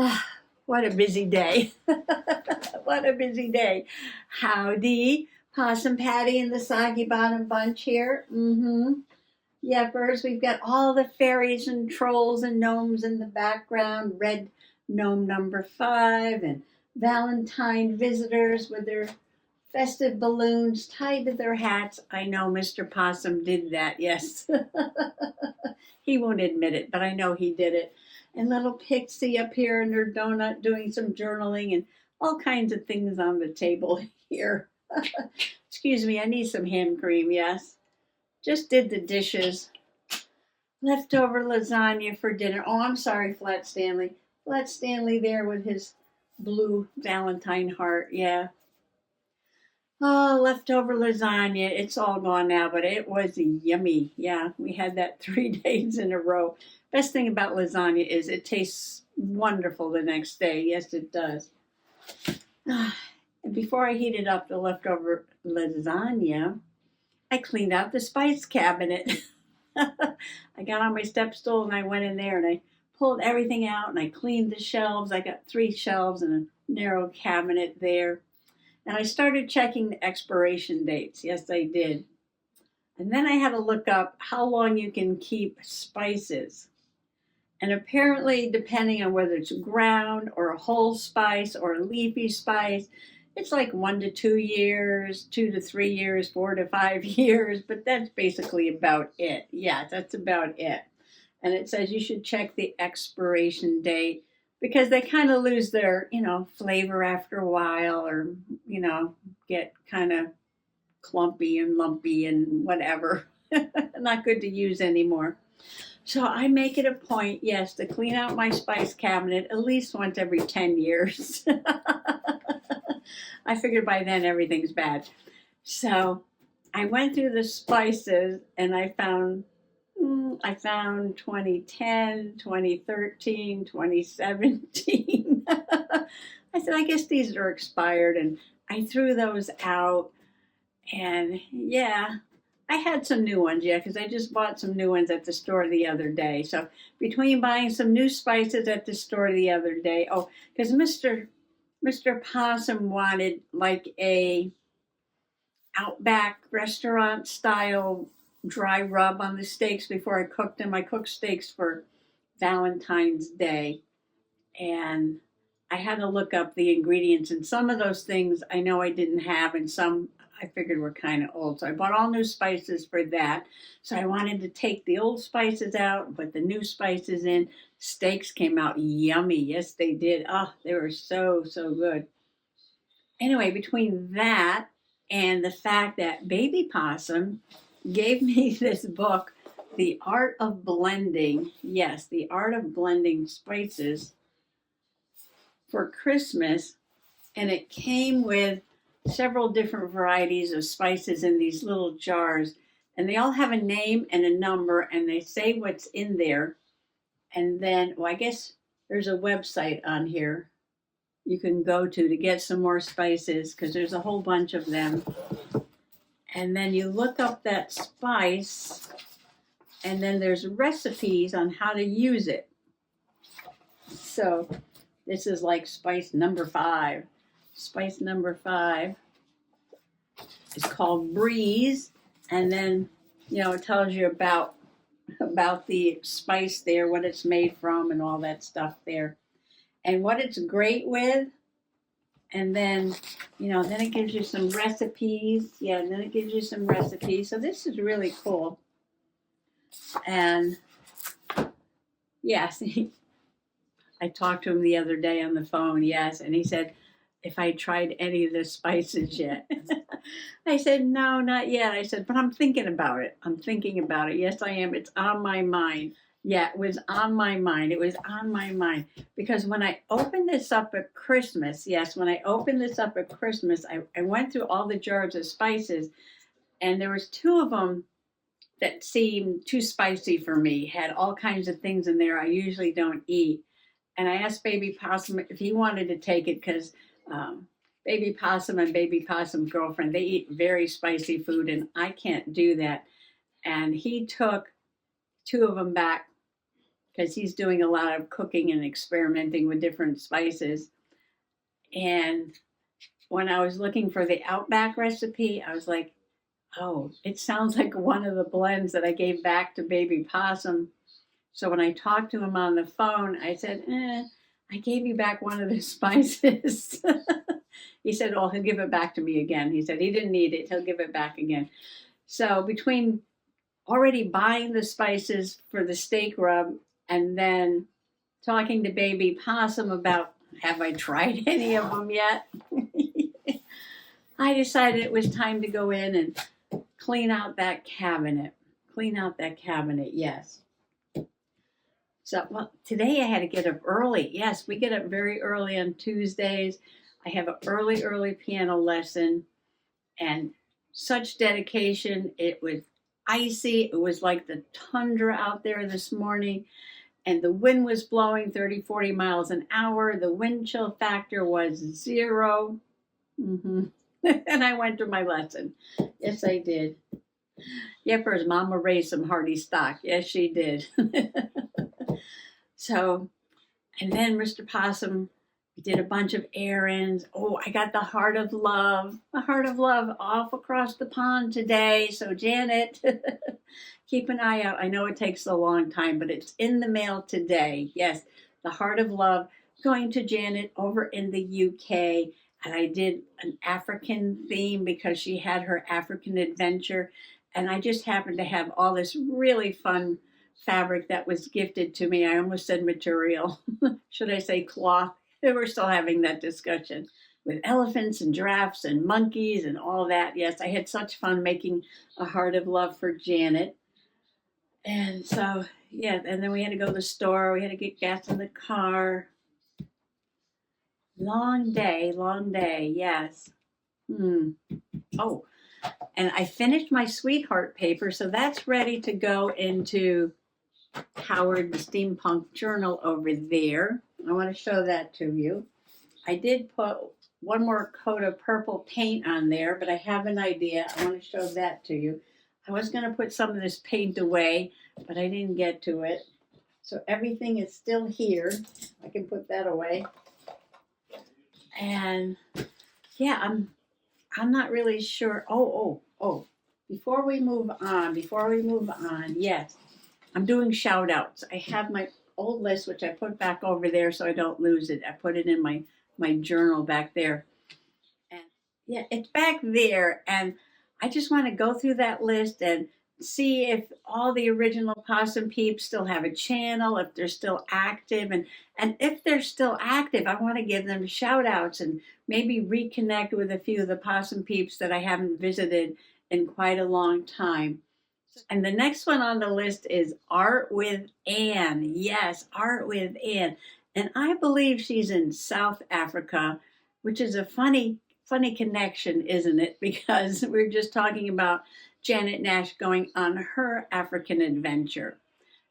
Ah, what a busy day. What a busy day. Howdy, Possum Patty and the Soggy Bottom Bunch here. Yepers, we've got all the fairies and trolls and gnomes in the background. Red gnome number 5 and Valentine visitors with their festive balloons tied to their hats. I know Mr. Possum did that, yes. He won't admit it, but I know he did it. And little Pixie up here in her donut doing some journaling and all kinds of things on the table here. Excuse me, I need some hand cream, yes. Just did the dishes. Leftover lasagna for dinner. Oh, I'm sorry, Flat Stanley. Flat Stanley there with his blue Valentine heart, yeah. Oh, leftover lasagna. It's all gone now, but it was yummy. Yeah, we had that 3 days in a row. Best thing about lasagna is it tastes wonderful the next day. Yes, it does. And before I heated up the leftover lasagna, I cleaned out the spice cabinet. I got on my step stool and I went in there and I pulled everything out and I cleaned the shelves. I got 3 shelves and a narrow cabinet there. And I started checking the expiration dates. Yes, I did. And then I had to look up how long you can keep spices. And apparently, depending on whether it's ground or a whole spice or a leafy spice, it's like 1 to 2 years, 2 to 3 years, 4 to 5 years. But that's basically about it. Yeah, that's about it. And it says you should check the expiration date because they kind of lose their, flavor after a while or, get kind of clumpy and lumpy and whatever. Not good to use anymore. So I make it a point, yes, to clean out my spice cabinet at least once every 10 years. I figured by then everything's bad. So I went through the spices and I found 2010, 2013, 2017. I said, I guess these are expired. And I threw those out. And yeah, I had some new ones, yeah, because I just bought some new ones at the store the other day. So between buying some new spices at the store the other day, because Mr. Possum wanted like a Outback restaurant style dry rub on the steaks before I cooked them. I cooked steaks for Valentine's Day and I had to look up the ingredients and some of those things I know I didn't have and some I figured were kind of old. So I bought all new spices for that. So I wanted to take the old spices out and put the new spices in. Steaks came out yummy. Yes, they did. Oh, they were so, so good. Anyway, between that and the fact that Baby Possum gave me this book, The Art of Blending. Yes, The Art of Blending Spices for Christmas. And it came with several different varieties of spices in these little jars. And they all have a name and a number, and they say what's in there. And then, I guess there's a website on here you can go to get some more spices because there's a whole bunch of them. And then you look up that spice, and then there's recipes on how to use it. So this is like spice number 5. Spice number 5 is called Breeze, and then it tells you about the spice there, what it's made from, and all that stuff there, and what it's great with. And then, then it gives you some recipes. Yeah, and then it gives you some recipes. So this is really cool. And yes, I talked to him the other day on the phone, yes, and he said, if I tried any of the spices yet. I said, no, not yet. I said, but I'm thinking about it. Yes, I am. It's on my mind. Yeah, it was on my mind. Because when I opened this up at Christmas, I went through all the jars of spices, and there was 2 of them that seemed too spicy for me, had all kinds of things in there I usually don't eat. And I asked Baby Possum if he wanted to take it because Baby Possum and Baby Possum's girlfriend, they eat very spicy food, and I can't do that. And he took 2 of them back because he's doing a lot of cooking and experimenting with different spices. And when I was looking for the Outback recipe, I was like, oh, it sounds like one of the blends that I gave back to Baby Possum. So when I talked to him on the phone, I said, I gave you back one of the spices. He said, oh, he'll give it back to me again. He said he didn't need it. He'll give it back again. So between already buying the spices for the steak rub and then talking to Baby Possum about, have I tried any of them yet? I decided it was time to go in and clean out that cabinet. Clean out that cabinet, yes. So, well, today I had to get up early. Yes, we get up very early on Tuesdays. I have an early piano lesson and such dedication. It was icy. It was like the tundra out there this morning, and the wind was blowing 30, 40 miles an hour. The wind chill factor was 0. And I went to my lesson. Yes, I did. Yepper's mama raised some hardy stock. Yes, she did. So, and then Mr. Possum, we did a bunch of errands. Oh, I got the Heart of Love off across the pond today. So Janet, keep an eye out. I know it takes a long time, but it's in the mail today. Yes, the Heart of Love going to Janet over in the UK. And I did an African theme because she had her African adventure. And I just happened to have all this really fun fabric that was gifted to me. I almost said material. Should I say cloth? We're still having that discussion with elephants and giraffes and monkeys and all that. Yes, I had such fun making a Heart of Love for Janet. And so, yeah, and then we had to go to the store. We had to get gas in the car. Long day, yes. Oh, and I finished my sweetheart paper, so that's ready to go into Howard the Steampunk Journal over there. I want to show that to you. I did put one more coat of purple paint on there, but I have an idea. I want to show that to you. I was going to put some of this paint away, but I didn't get to it. So everything is still here. I can put that away. And yeah, I'm not really sure. Oh. Before we move on, yes, I'm doing shout outs. I have my old list, which I put back over there so I don't lose it. I put it in my journal back there. And yeah, it's back there. And I just want to go through that list and see if all the original Possum Peeps still have a channel, if they're still active. And if they're still active, I want to give them shout outs and maybe reconnect with a few of the Possum Peeps that I haven't visited in quite a long time. And the next one on the list is Art with Anne. Yes, Art with Anne. And I believe she's in South Africa, which is a funny connection, isn't it? Because we're just talking about Janet Nash going on her African adventure.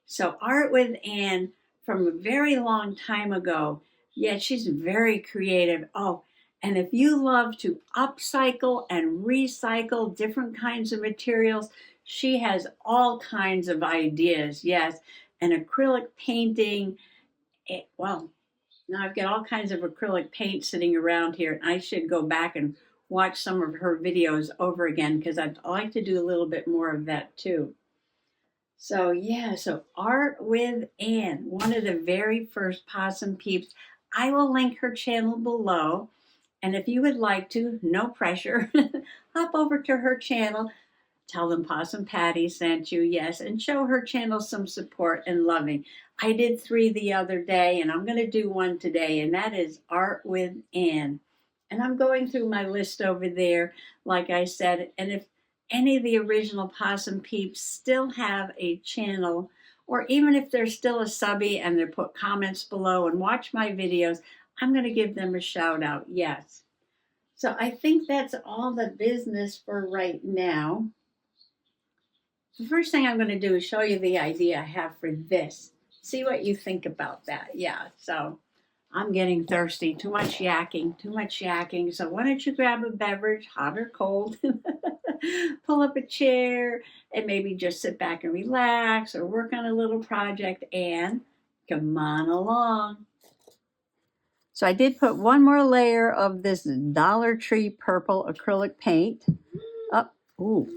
So Art with Anne from a very long time ago. Yeah, she's very creative. Oh, and if you love to upcycle and recycle different kinds of materials, she has all kinds of ideas. Yes, and acrylic painting. Well, now I've got all kinds of acrylic paint sitting around here. I should go back and watch some of her videos over again because I'd like to do a little bit more of that too. So yeah, so Art with Anne, one of the very first Possum Peeps. I will link her channel below. And if you would like to, no pressure, hop over to her channel, tell them Possum Patty sent you, yes, and show her channel some support and loving. I did 3 the other day, and I'm going to do 1 today, and that is Art with Anne. And I'm going through my list over there, like I said, and if any of the original Possum Peeps still have a channel, or even if they're still a subby and they put comments below and watch my videos, I'm going to give them a shout out, yes. So I think that's all the business for right now. The first thing I'm going to do is show you the idea I have for this. See what you think about that. Yeah, so I'm getting thirsty. Too much yakking. So why don't you grab a beverage, hot or cold, pull up a chair, and maybe just sit back and relax or work on a little project. And Come on along. So I did put one more layer of this Dollar Tree purple acrylic paint. Oh, ooh.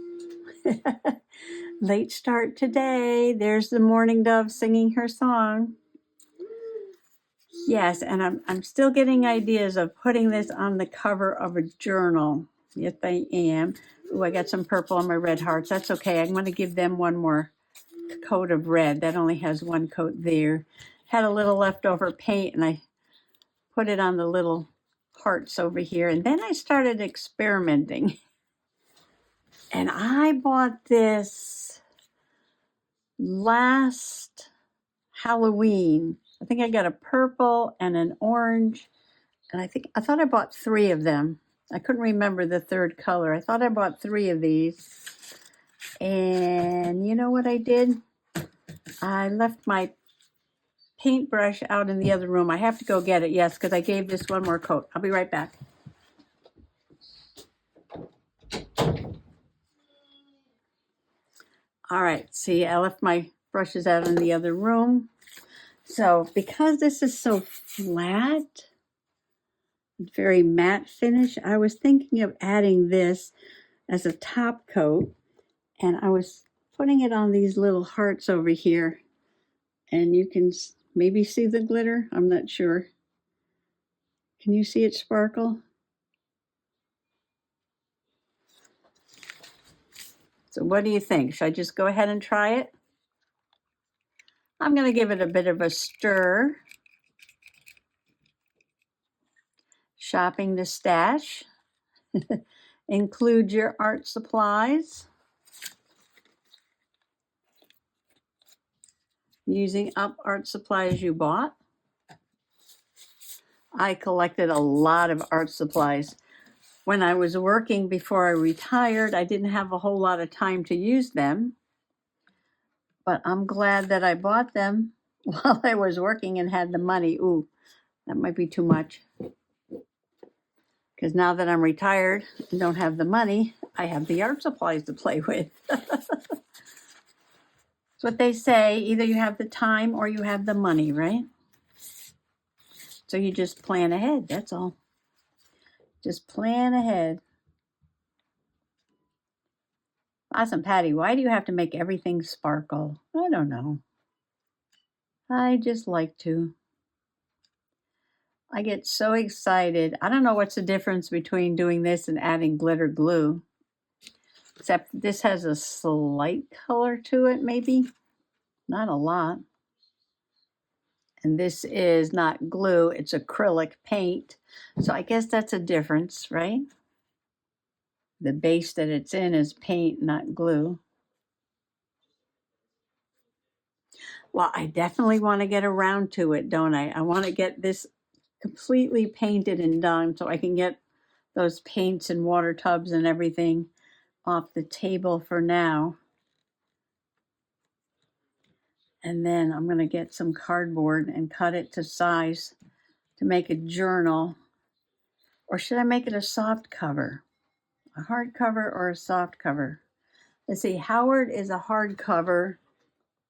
Late start today. There's the mourning dove singing her song. Yes, and I'm still getting ideas of putting this on the cover of a journal. Yes, I am. Ooh, I got some purple on my red hearts. That's okay. I'm going to give them one more coat of red. That only has one coat there. Had a little leftover paint, and I put it on the little hearts over here. And then I started experimenting. And I bought this last Halloween. I think I got a purple and an orange. And I thought I bought 3 of them. I couldn't remember the third color. I thought I bought 3 of these. And you know what I did? I left my paintbrush out in the other room. I have to go get it, yes, because I gave this one more coat. I'll be right back. All right, see, I left my brushes out in the other room. So because this is so flat, very matte finish, I was thinking of adding this as a top coat, and I was putting it on these little hearts over here, and you can maybe see the glitter. I'm not sure. Can you see it sparkle? So what do you think? Should I just go ahead and try it? I'm going to give it a bit of a stir. Shopping the stash. Include your art supplies. Using up art supplies you bought. I collected a lot of art supplies. When I was working before I retired, I didn't have a whole lot of time to use them. But I'm glad that I bought them while I was working and had the money. Ooh, that might be too much. Because now that I'm retired and don't have the money, I have the art supplies to play with. That's what they say. Either you have the time or you have the money, right? So you just plan ahead. That's all. Just plan ahead. Awesome, Patty. Why do you have to make everything sparkle? I don't know. I just like to. I get so excited. I don't know what's the difference between doing this and adding glitter glue. Except this has a slight color to it, maybe. Not a lot. And this is not glue, it's acrylic paint. So I guess that's a difference, right? The base that it's in is paint, not glue. Well, I definitely want to get around to it, don't I? I want to get this completely painted and done so I can get those paints and water tubs and everything off the table for now. And then I'm going to get some cardboard and cut it to size to make a journal. Or should I make it a soft cover? A hard cover or a soft cover? Let's see, Howard is a hard cover.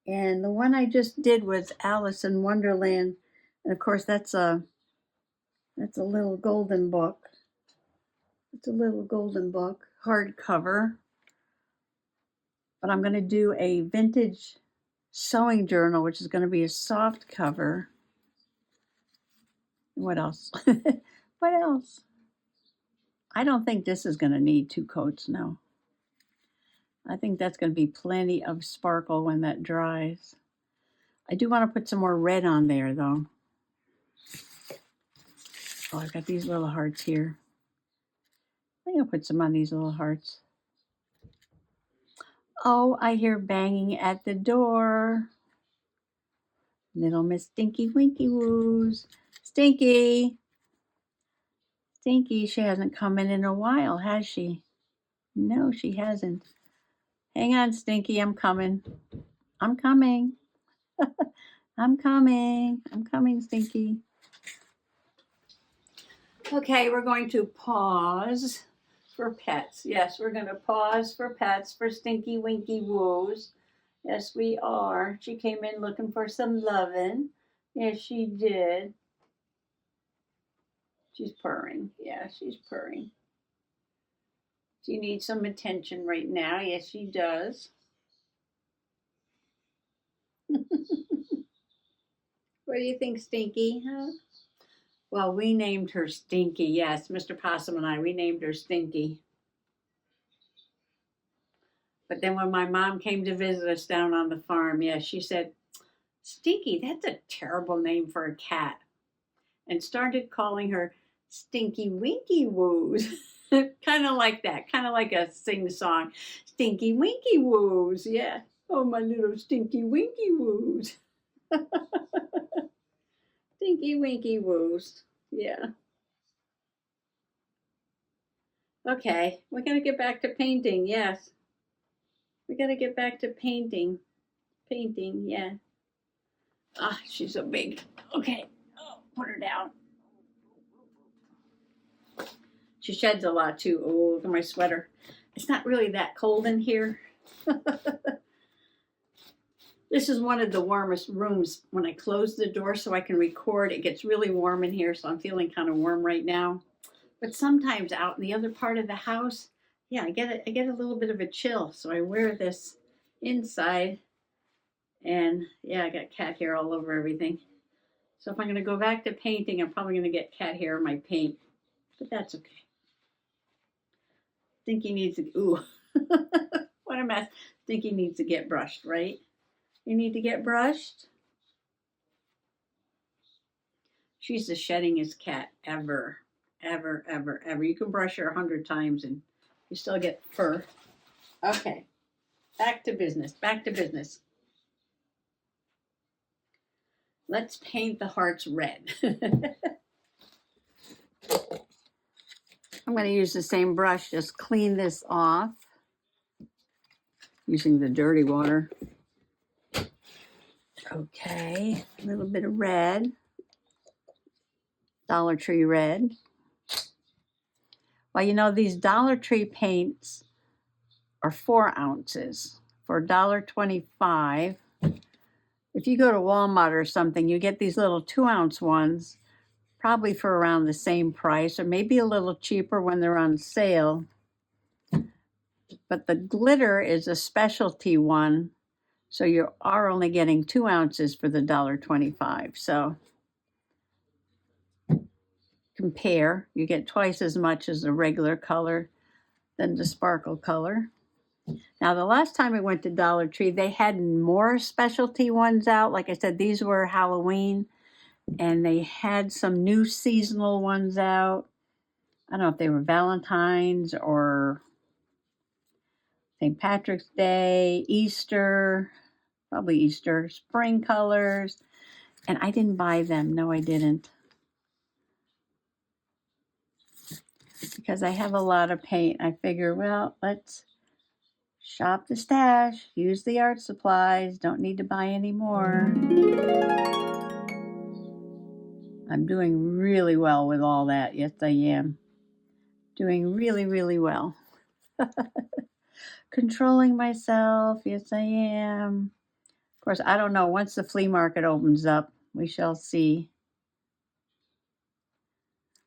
And the one I just did was Alice in Wonderland. And of course, that's a little golden book. It's a little golden book, hardcover. But I'm going to do a vintage sewing journal, which is going to be a soft cover. What else? What else? I don't think this is going to need 2 coats, no. I think that's going to be plenty of sparkle when that dries. I do want to put some more red on there, though. Oh, I've got these little hearts here. I'm going to put some on these little hearts. Oh, I hear banging at the door. Little Miss Stinky Winky Woos. Stinky! Stinky, she hasn't come in a while, has she? No, she hasn't. Hang on, Stinky, I'm coming. I'm coming. I'm coming. I'm coming, Stinky. Okay, we're going to pause for pets. Yes, we're going to pause for pets for Stinky Winky Woos. Yes, we are. She came in looking for some loving. Yes, she did. She's purring. Yeah, she's purring. She needs some attention right now. Yes, she does. What do you think, Stinky? Huh? Well, we named her Stinky. Yes, Mr. Possum and I, we named her Stinky. But then when my mom came to visit us down on the farm, yeah, she said, Stinky, that's a terrible name for a cat. And started calling her Stinky Winky Woos. Kind of like that, kind of like a sing song. Stinky Winky Woos, yeah. Oh, my little Stinky Winky Woos. Stinky Winky Woos, yeah. Okay, we're going to get back to painting, yes. We got to get back to painting. Painting, yeah. Ah, she's so big. Okay, oh, put her down. She sheds a lot too. Oh, look at my sweater. It's not really that cold in here. This is one of the warmest rooms. When I close the door so I can record, it gets really warm in here, so I'm feeling kind of warm right now. But sometimes out in the other part of the house, yeah, I get a little bit of a chill, so I wear this inside. And yeah, I got cat hair all over everything. So if I'm going to go back to painting, I'm probably going to get cat hair in my paint. But that's okay. Stinky needs to, ooh, what a mess. Stinky needs to get brushed, right? You need to get brushed. She's the sheddingest cat ever, ever, ever, ever. You can brush her 100 times and you still get fur. Okay, back to business, back to business. Let's paint the hearts red. I'm going to use the same brush, just clean this off using the dirty water. Okay, a little bit of red, Dollar Tree red. Well, you know, these Dollar Tree paints are 4 ounces for $1.25. If you go to Walmart or something, you get these little 2-ounce ones, probably for around the same price, or maybe a little cheaper when they're on sale. But the glitter is a specialty one, so you are only getting 2 ounces for the $1.25. So compare, you get twice as much as the regular color than the sparkle color. Now, the last time I went to Dollar Tree, they had more specialty ones out. Like I said, these were Halloween, and they had some new seasonal ones out. I don't know if they were Valentine's or St. Patrick's Day, Easter, probably Easter, spring colors. And I didn't buy them. No, I didn't. Because I have a lot of paint. I figure, well, let's shop the stash, use the art supplies, don't need to buy any more. I'm doing really well with all that. Yes, I am. Doing really, really well. Controlling myself. Yes, I am. Of course, I don't know. Once the flea market opens up, we shall see.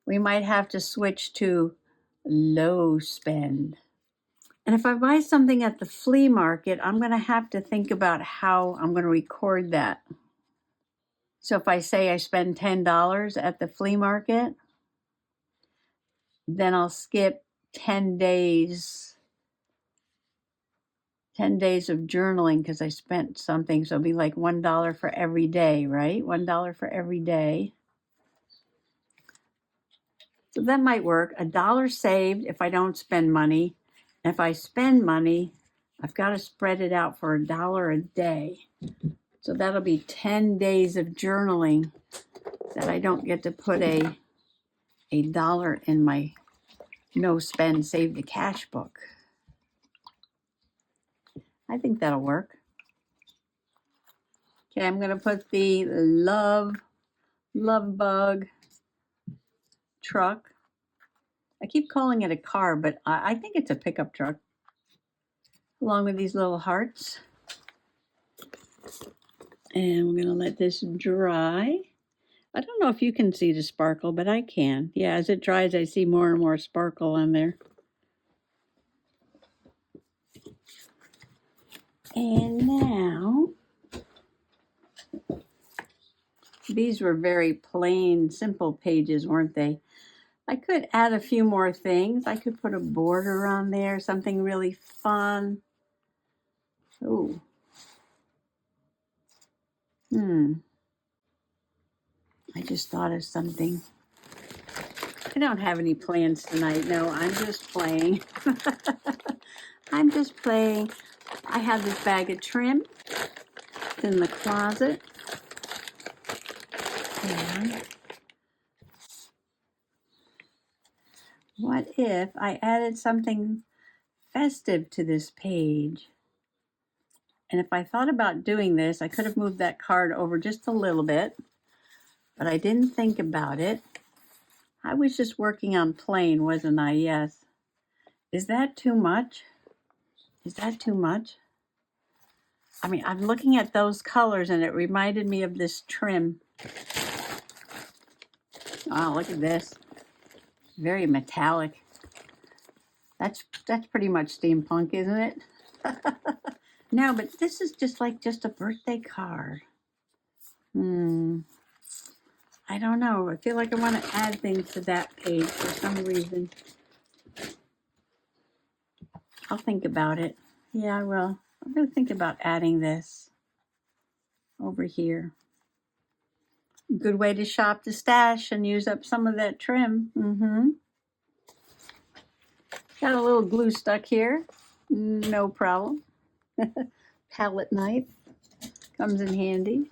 We might have to switch to low spend. And if I buy something at the flea market, I'm going to have to think about how I'm going to record that. So if I say I spend $10 at the flea market, then I'll skip 10 days. 10 days of journaling because I spent something. So it'll be like $1 for every day, right? $1 for every day. So that might work. $1 saved if I don't spend money. If I spend money, I've got to spread it out for $1 a day. So that'll be 10 days of journaling that I don't get to put a dollar in my no spend, save the cash book. I think that'll work. Okay, I'm going to put the love bug truck. I keep calling it a car, but I think it's a pickup truck. Along with these little hearts. And we're going to let this dry. I don't know if you can see the sparkle, but I can. Yeah, as it dries, I see more and more sparkle on there. And now, these were very plain, simple pages, weren't they? I could add a few more things. I could put a border on there, something really fun. Ooh. I just thought of something. I don't have any plans tonight. No, I'm just playing. I'm just playing. I have this bag of trim. It's in the closet. And what if I added something festive to this page? And if I thought about doing this, I could have moved that card over just a little bit, but I didn't think about it. I was just working on plain, wasn't I? Yes. Is that too much? Is that too much? I mean, I'm looking at those colors and it reminded me of this trim. Oh, look at this. Very metallic. That's pretty much steampunk, isn't it? No, but this is just a birthday card. I don't know. I feel like I want to add things to that page for some reason. I'll think about it. Yeah, I will. I'm going to think about adding this over here. Good way to shop the stash and use up some of that trim. Got a little glue stuck here. No problem. Palette knife comes in handy.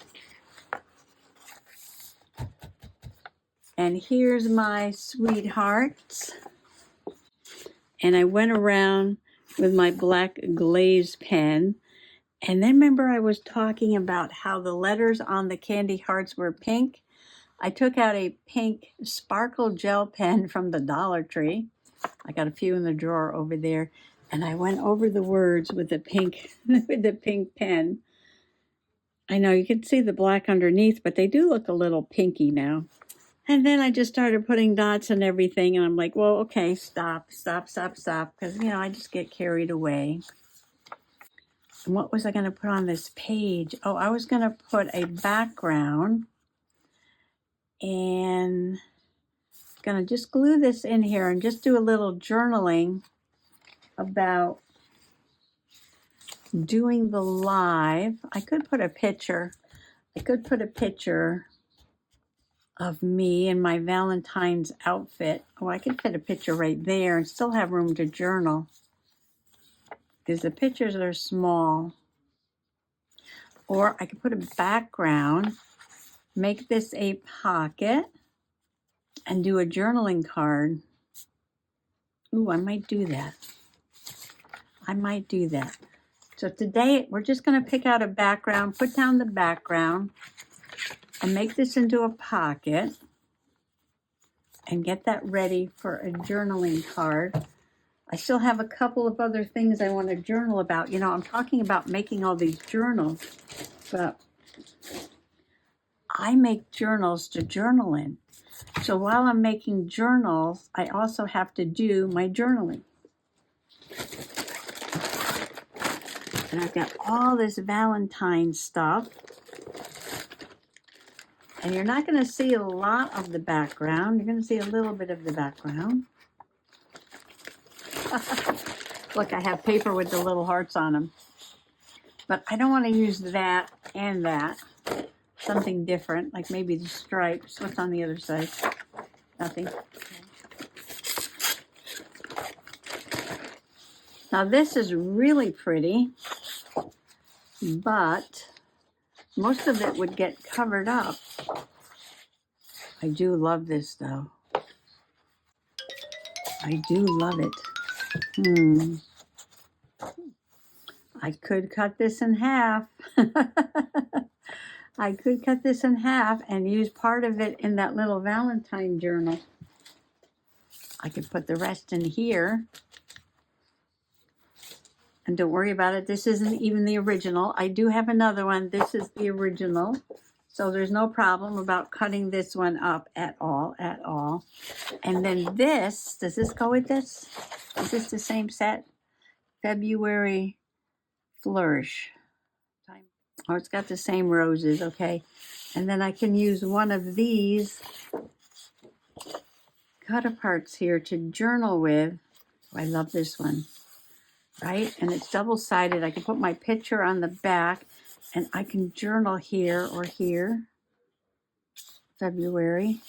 And here's my sweethearts. And I went around with my black glaze pen. And then remember I was talking about how the letters on the candy hearts were pink. I took out a pink sparkle gel pen from the Dollar Tree. I got a few in the drawer over there. And I went over the words with the pink pen. I know you can see the black underneath, but they do look a little pinky now. And then I just started putting dots and everything, and I'm like, well, okay, stop, because, I just get carried away. And what was I going to put on this page? Oh, I was going to put a background, and I'm going to just glue this in here and just do a little journaling about doing the live. I could put a picture of me in my Valentine's outfit. Oh, I could fit a picture right there and still have room to journal because the pictures are small. Or I could put a background, make this a pocket, and do a journaling card. Ooh, I might do that. So today we're just going to pick out a background, put down the background, and make this into a pocket. And get that ready for a journaling card. I still have a couple of other things I want to journal about. I'm talking about making all these journals, but I make journals to journal in. So while I'm making journals, I also have to do my journaling. And I've got all this Valentine stuff. And you're not going to see a lot of the background. You're going to see a little bit of the background. Look, I have paper with the little hearts on them. But I don't want to use that and that. Something different, like maybe the stripes. What's on the other side? Nothing. Now this is really pretty, but most of it would get covered up. I do love this though. I do love it. I could cut this in half. I could cut this in half and use part of it in that little Valentine journal. I could put the rest in here. And don't worry about it. This isn't even the original. I do have another one. This is the original. So there's no problem about cutting this one up at all, at all. And then this, does this go with this? Is this the same set? February Flourish. Oh, it's got the same roses, okay. And then I can use one of these cut aparts here to journal with. Oh, I love this one, right? And it's double-sided. I can put my picture on the back and I can journal here or here. February.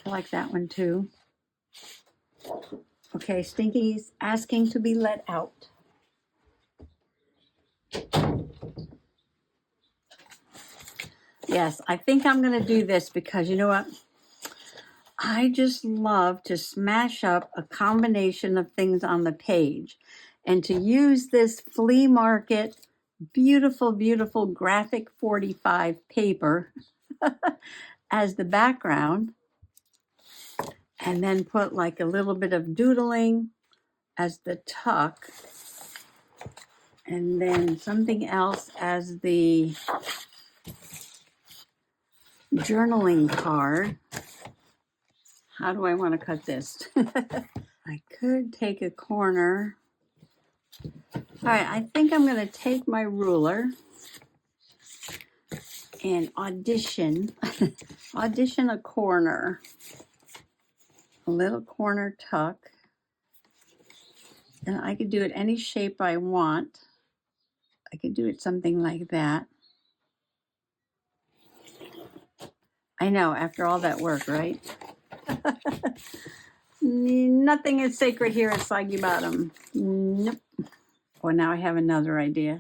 I like that one too. Okay, Stinky's asking to be let out. Yes, I think I'm going to do this because you know what? I just love to smash up a combination of things on the page and to use this flea market beautiful, beautiful graphic 45 paper as the background, and then put like a little bit of doodling as the tuck, and then something else as the journaling card. How do I want to cut this? I could take a corner. All right, I think I'm going to take my ruler and audition a corner, a little corner tuck. And I could do it any shape I want. I could do it something like that. I know, after all that work, right? Nothing is sacred here at Soggy Bottom. Nope. Well, now I have another idea.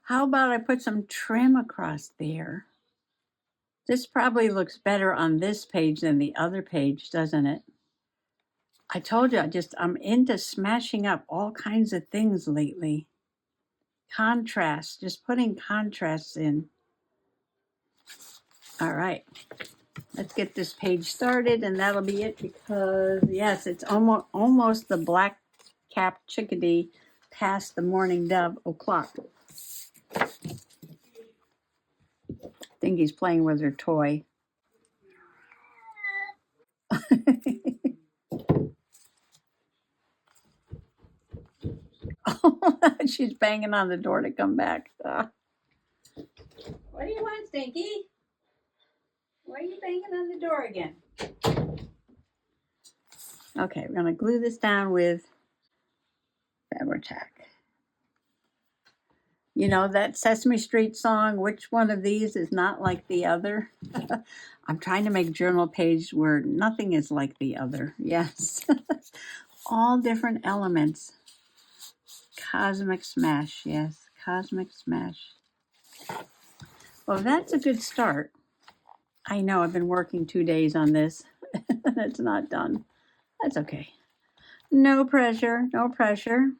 How about I put some trim across there? This probably looks better on this page than the other page, doesn't it? I told you, I'm into smashing up all kinds of things lately. Contrast, just putting contrasts in. All right, let's get this page started, and that'll be it because, yes, it's almost the black-capped chickadee past the morning dove o'clock. I think he's playing with her toy. She's banging on the door to come back. What do you want, Stinky? Why are you banging on the door again? Okay, we're going to glue this down with Fabri-Tac. You know that Sesame Street song, which one of these is not like the other? I'm trying to make a journal page where nothing is like the other. Yes. All different elements. Cosmic Smash, yes. Cosmic Smash. Well, that's a good start. I know I've been working 2 days on this. It's not done. That's okay. No pressure, no pressure.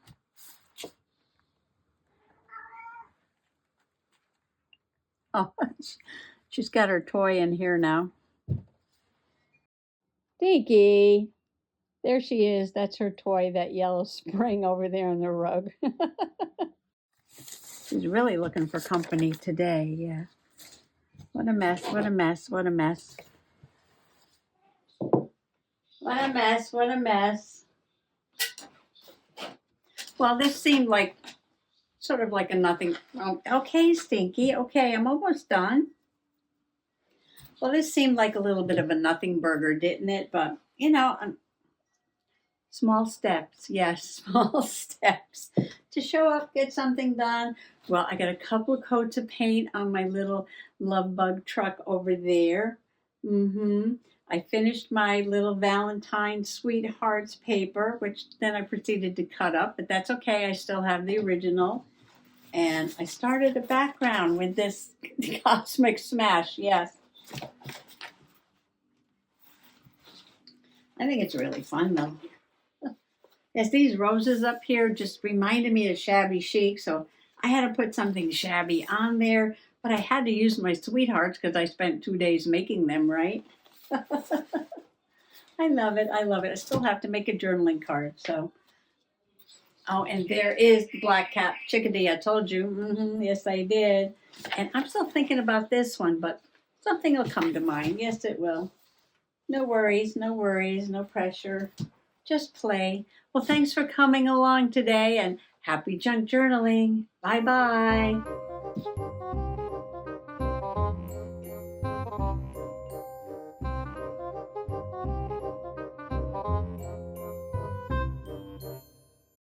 Oh, she's got her toy in here now. Stinky. There she is. That's her toy, that yellow spring over there on the rug. She's really looking for company today, yeah. What a mess, what a mess, what a mess. What a mess, what a mess. Well, this seemed like sort of like a nothing. Oh, okay, Stinky. Okay, I'm almost done. Well, this seemed like a little bit of a nothing burger, didn't it? But, you know, small steps. Yes, small steps to show up, get something done. Well, I got a couple of coats of paint on my little love bug truck over there. I finished my little Valentine Sweethearts paper, which then I proceeded to cut up, but that's okay. I still have the original. And I started a background with this Cosmic Smash, yes. I think it's really fun, though. Yes, these roses up here just reminded me of shabby chic, so I had to put something shabby on there. But I had to use my sweethearts because I spent 2 days making them, right? I love it. I love it. I still have to make a journaling card. So, oh, and there is the black cap chickadee. I told you. Yes, I did. And I'm still thinking about this one, but something will come to mind. Yes, it will. No worries, no worries, no pressure. Just play. Well, thanks for coming along today and happy junk journaling. Bye bye.